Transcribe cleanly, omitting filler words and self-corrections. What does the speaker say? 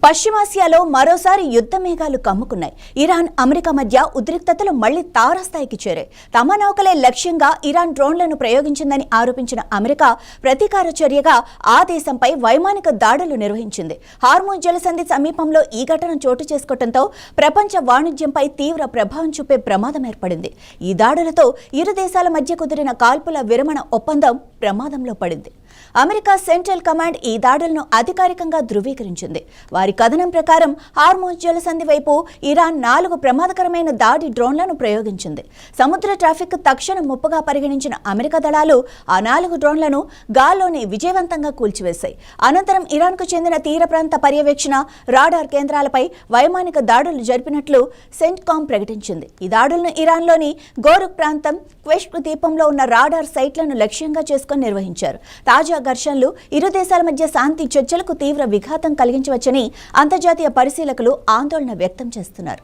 పశ్చిమాసియాలో మరోసారి యుద్ధ మేఘాలు కమ్ముకున్నాయి. ఇరాన్, అమెరికా మధ్య ఉద్రిక్తతలు మళ్లీ తారాస్థాయికి చేరాయి. తమ నౌకలే లక్ష్యంగా ఇరాన్ డ్రోన్లను ప్రయోగించిందని ఆరోపించిన అమెరికా ప్రతీకార చర్యగా ఆ దేశంపై వైమానిక దాడులు నిర్వహించింది. హార్మూజ్ జలసంధి సమీపంలో ఈ ఘటన చోటు చేసుకోవడంతో ప్రపంచ వాణిజ్యంపై తీవ్ర ప్రభావం చూపే ప్రమాదం ఏర్పడింది. ఈ దాడులతో ఇరు దేశాల మధ్య కుదిరిన కాల్పుల విరమణ ఒప్పందం ప్రమాదంలో పడింది. అమెరికా సెంట్రల్ కమాండ్ ఈ దాడులను అధికారికంగా ధృవీకరించింది. వారి కథనం ప్రకారం హార్మూజ్ జలసంధి వైపు ఇరాన్ 4 ప్రమాదకరమైన దాడి డ్రోన్లను ప్రయోగించింది. సముద్ర ట్రాఫిక్ తక్షణ ముప్పుగా పరిగణించిన అమెరికా దళాలు ఆ 4 డ్రోన్లను గాల్లోనే విజయవంతంగా కూల్చివేశాయి. అనంతరం ఇరాన్కు చెందిన తీర ప్రాంత పర్యవేక్షణ రాడార్ కేంద్రాలపై వైమానిక దాడులు జరిపినట్లు సెంట్కామ్ ప్రకటించింది. ఈ దాడులను ఇరాన్లోని గోరుక్ ప్రాంతం, క్వెష్క్ ద్వీపంలో ఉన్న రాడార్ సైట్లను లక్ష్యంగా చేసుకుని నిర్వహించారు. తాజా ఘర్షణలు ఇరు దేశాల మధ్య శాంతి చర్చలకు తీవ్ర విఘాతం కలిగించవచ్చని అంతర్జాతీయ పరిశీలకులు ఆందోళన వ్యక్తం చేస్తున్నారు.